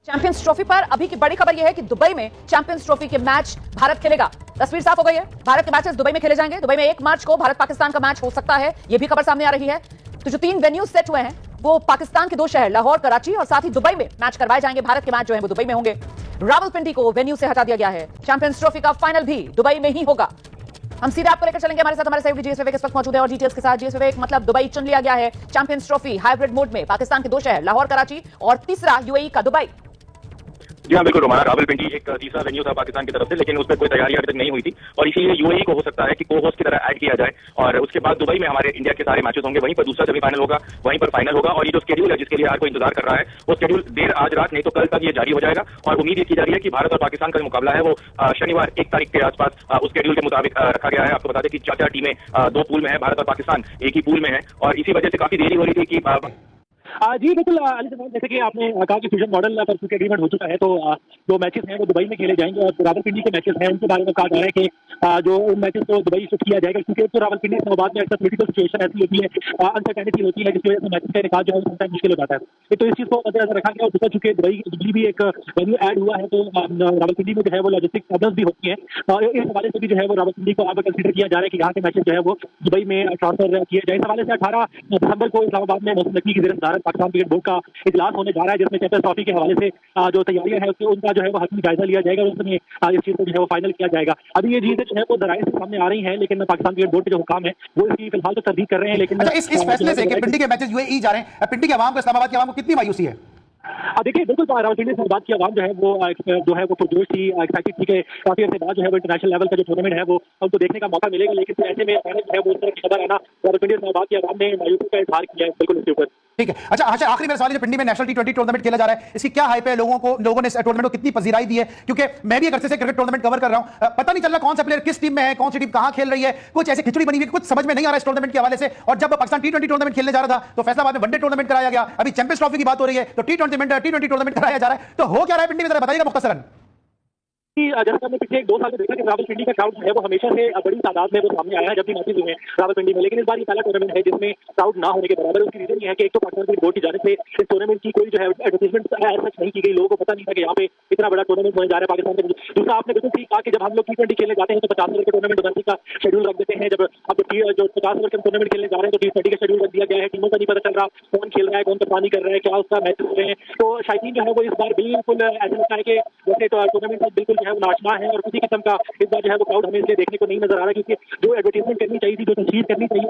Champions trophy पर अभी की बड़ी खबर यह है कि दुबई में चैंपियंस ट्रॉफी के मैच भारत खेलेगा। तस्वीर साफ हो गई है, भारत के मैचेस दुबई में खेले जाएंगे। दुबई में 1 मार्च को भारत पाकिस्तान का मैच हो सकता है, यह भी खबर सामने आ रही है। तो जो 3 वेन्यू सेट हुए हैं वो पाकिस्तान के 2 शहर लाहौर, कराची और साथ ही दुबई में मैच करवाए जाएंगे। भारत के मैच जो है वो दुबई में होंगे। रावलपिंडी को वेन्यू से हटा दिया गया है। चैंपियंस ट्रॉफी का फाइनल भी दुबई में ही होगा। हम सीधे आपको लेकर चलेंगे, हमारे साथ हमारे सहयोगी जीएस विवेक इस वक्त मौजूद है और डिटेल्स के साथ। जीएस विवेक, मतलब दुबई चुन लिया गया है चैंपियंस ट्रॉफी हाइब्रिड मोड में, पाकिस्तान के 2 शहर लाहौर, कराची और तीसरा यूएई का दुबई। जी हाँ बिल्कुल रोमाना, रावलपिंडी एक तीसरा वेन्यू था पाकिस्तान की तरफ से, लेकिन उसमें कोई तैयारी अभी तक नहीं हुई थी और इसीलिए यूएई को हो सकता है कि को होस्ट की तरह ऐड किया जाए और उसके बाद दुबई में हमारे इंडिया के सारे मैचेस होंगे। वहीं पर दूसरा सेमीफाइनल होगा, वहीं पर फाइनल होगा और ये जो शेड्यूल है जिसके लिए हर कोई इंतजार कर रहा है वो शेड्यूल देर आज रात नहीं तो कल तक ये जारी हो जाएगा और उम्मीद ये की जा रही है कि भारत और पाकिस्तान का जो मुकाबला है वो शनिवार 1 तारीख के आसपास उस शेड्यूल के मुताबिक रखा गया है। आपको बता दें कि 4 टीमें 2 पूल में है, भारत और पाकिस्तान एक ही पूल में है और इसी वजह से काफी देरी हो रही थी कि जी बिल्कुल अली साहब, जैसे कि आपने कहा कि फ्यूजन मॉडल पर चूंकि एग्रीमेंट हो चुका है तो जो मैचेस हैं वो दुबई में खेले जाएंगे और रावलपिंडी के मैचेस हैं उनके बारे में कहा जा रहा है कि जो मैचेस को दुबई शिफ्ट किया जाएगा, क्योंकि तो रावलपिंडी इस्लामाबाद में अक्सर पॉलिटिकल सिचुएशन ऐसी होती है, अनसर्टेनिटी होती है, जिसकी वजह से मैचेस का निकाल जो है समटाइम मुश्किल हो जाता है। तो इस चीज को मद्देनजर रखा गया और दूसरा चूंकि दुबई भी एक वेन्यू ऐड हुआ है तो रावलपिंडी में जो है वो लॉजिस्टिक प्रॉब्लम्स भी होती हैं और इस हवाले से भी जो है वो रावलपिंडी को अब कंसिडर किया जा रहा है कि यहाँ के मैचेस जो है वो दुबई में ट्रांसफर किए जाए। इस हवाले से 18 दिसंबर को इस्लामाबाद में मौसम नकवी की ज़ेर सदारत पाकिस्तान क्रिकेट बोर्ड का इजलास होने जा रहा है, जिसमें चैंपियंस ट्रॉफी के हवाले से जो तैयारियां हैं उनका जो है वो हकीमी जायजा लिया जाएगा और उसमें इस चीज को जो है वो फाइनल किया जाएगा। अभी ये चीजें जो है वो दराइर से सामने आ रही हैं, लेकिन पाकिस्तान क्रिकेट बोर्ड के जो हुकाम है वो इसकी फिलहाल तो तरदीद कर रहे हैं। लेकिन अच्छा, इस फैसले से कि पिंडी के मैचेस यूएई जा रहे हैं, पिंडी के अवाम को, इस्लामाबाद के अवाम को कितनी मायूसी है? देखिए बिल्कुल रावलपिंडी से बात की आवाम जो है वो पुरजोश थी, एक्साइटेड थी कि काफी अर्से बाद जो है वो इंटरनेशनल लेवल का जो टूर्नामेंट है वो हमको देखने का मौका मिलेगा। लेकिन ऐसे में अचानक जो है वो इस तरह की खबर आना रावलपिंडी इस्लामाबाद की आवाम ने मायूसी का इजहार किया है बिल्कुल इसके ऊपर। ठीक है, अच्छा आखिरी मेरा सवाल है, जो पिंडी में नेशनल T20 टूर्नामेंट खेला जा रहा है, इसकी क्या हाइप है? लोगों ने इस टूर्नामेंट को कितनी पजीराई दी है? क्योंकि मैं भी एक अरसे से क्रिकेट टूर्नामेंट कवर कर रहा हूं, पता नहीं चल रहा कौन सा प्लेयर किस टीम में है, कौन सी टीम कहां खेल रही है, कुछ ऐसी खिचड़ी बनी हुई, कुछ समझ में नहीं आ रहा इस टूर्नामेंट के हवाले से। और जब पाकिस्तान T20 टूर्नामेंट खेलने जा रहा था तो फैसलाबाद में वनडे टूर्नामेंट कराया गया, अभी चैंपियंस ट्रॉफी की बात हो रही है तो T20 टूर्नामेंट कराया जा रहा है। तो हो क्या रहा है पिंडी में, जरा बताइएगा मुख्तसरन। जैसा हमने पिछले 2 साल में देखा कि रावलपिंडी का क्राउड है वो हमेशा से बड़ी तादाद में वो सामने आया है जब भी मैचेस हुए हैं रावलपिंडी में, लेकिन इस बार ये पहला टूर्नामेंट है जिसमें क्राउड ना होने के बराबर। उसकी रीजन ये है कि एक तो पाकिस्तान क्रिकेट बोर्ड की जानिब से इस टूर्नामेंट की कोई जो है एडवर्टाइजमेंट सच नहीं की गई, लोगों को पता नहीं था कि यहाँ पे इतना बड़ा टूर्नामेंट होने जा रहा है पाकिस्तान में। दूसरा, आपने बिल्कुल ठीक कहा कि जब हम लोग T20 खेलने जाते हैं तो 50 ओवर के टूर्नामेंट डोमेस्टिक का शेड्यूल रख देते हैं। जब अब जो 50 ओवर के टूर्नामेंट खेलने जा रहे हैं तो T20 का शेड्यूल रख दिया गया है, टीमों का नहीं पता चल रहा कौन खेल रहा है, कौन कप्तानी कर रहा है, क्या उसका मैच हो रहे हैं। तो शायकीन जो है वो इस बार बिल्कुल ऐसा लगता है कि जैसे टूर्नामेंट में बिल्कुल जो है वो नाचना है और किसी किस्म का इस बार जो है वो क्राउड हमें इसलिए देखने को नहीं नजर आ रहा, क्योंकि जो एडवर्टाइजमेंट करनी चाहिए थी, जो तस्वीर करनी चाहिए।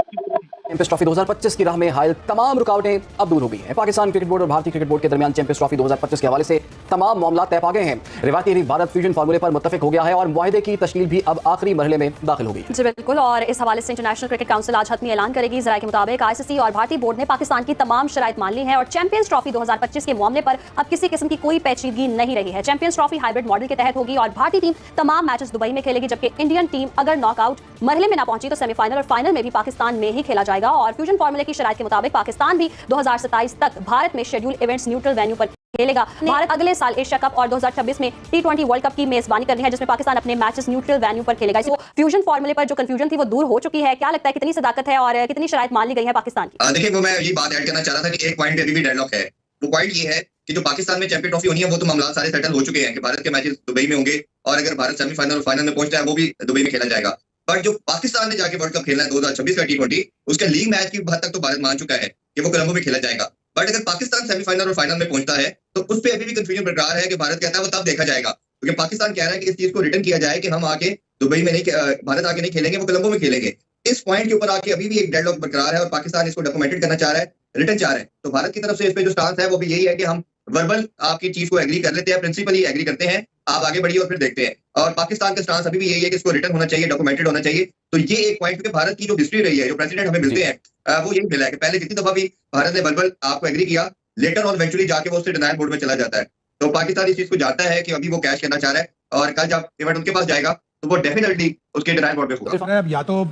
चैंपियंस ट्रॉफी 2025 की राह में हायल तमाम रुकावटें अब दूर हो गई हैं। पाकिस्तान क्रिकेट बोर्ड और भारतीय क्रिकेट बोर्ड के दरमियान चैंपियंस ट्रॉफी 2025 के हवाले से तमाम मामला तय पा गए हैं। रिवायती भारत फ्यूजन फार्मूले पर मुत्तफिक हो गया है और मुआहदे की तश्कील भी अब आखिरी मरहले में दाखिल होगी। जी बिल्कुल, और इस हवाले से इंटरनेशनल क्रिकेट काउंसिल आज हतमी ऐलान करेगी। जराये के मुताबिक आईसीसी और भारतीय बोर्ड ने पाकिस्तान की तमाम शराइत मान ली है और चैंपियंस ट्रॉफी 2025 के मामले पर अब किसी किस्म की कोई पेचीदगी नहीं रही है। चैंपियंस ट्रॉफी हाइब्रिड मॉडल के तहत होगी और भारतीय टीम तमाम मैचेस दुबई में खेलेगी, जबकि इंडियन टीम अगर नॉकआउट मरहले में ना पहुंची तो सेमीफाइनल और फाइनल में भी पाकिस्तान में ही खेला जाएगा। और फ्यूजन फार्मूले की शराइत के मुताबिक पाकिस्तान भी 2027 तक भारत में शेड्यूल इवेंट्स न्यूट्रल वेन्यू पर खेलेगा। भारत अगले साल एशिया कप और 2026 में T20 वर्ल्ड कप की मेजबानी करनी है, जिसमें पाकिस्तान अपने मैचेस न्यूट्रल वेन्यू पर खेलेगा। इसको फ्यूजन फार्मूले पर जो कंफ्यूजन थी वो दूर हो चुकी है। क्या लगता है कितनी सदाकत है और कितनी शराइत मान ली गई है पाकिस्तान की? देखिए, वो मैं ये बात ऐड करना चाह रहा था कि एक पॉइंट अभी भी डेडलॉक है। वो पॉइंट ये है कि जो पाकिस्तान में चैंपियन ट्रॉफी होनी है वो तो मामला सारे सेटल हो चुके हैं कि भारत के मैचेस दुबई में होंगे और अगर भारत सेमीफाइनल और फाइनल में पहुंचता है वो भी दुबई में खेला जाएगा। बट जो पाकिस्तान ने जाके वर्ल्ड कप खेलना है 2026 का T20, उसके लीग मैच की हद तक तो भारत मान चुका है कि वो कोलंबो में खेला जाएगा। बट अगर पाकिस्तान सेमीफाइनल और फाइनल में पहुंचता है तो उस पर अभी भी कंफ्यूजन बरकरार है कि भारत कहता है वो तब देखा जाएगा, क्योंकि पाकिस्तान कह रहा है कि इस चीज को रिटर्न किया जाए कि हम आके दुबई में नहीं, भारत आके नहीं खेलेंगे, वो कोलंबो में खेलेंगे। इस पॉइंट के ऊपर आके अभी भी एक डेडलॉक बरकरार है और पाकिस्तान इसको डॉक्यूमेंटेड करना चाह रहा है, रिटर्न चाह रहे हैं। तो भारत की तरफ से इस पे जो स्टांस है वो भी यही है कि हम वर्बल आपकी चीज को एग्री कर लेते हैं, प्रिंसिपली एग्री करते हैं, आप आगे बढ़िए और फिर देखते हैं। और पाकिस्तान का स्टांस अभी भी यही है कि इसको रिटर्न होना चाहिए, डॉक्यूमेंटेड होना चाहिए। तो ये एक पॉइंट, क्योंकि भारत की जो हिस्ट्री रही है, जो प्रेसिडेंट हमें मिलते हैं वो यही मिला है कि पहले जितनी दफा भी भारत ने वर्बल आपको एग्री किया, लेटर और इवेंचुअली जाके वो उससे डिनायल मोड में चला जाता है। तो पाकिस्तान इस चीज को जानता है कि अभी वो कैश करना चाह रहा है और कल जब इवेंट उनके पास जाएगा तो वो डेफिनेटली उसके डिनायल मोड में होगा। या तो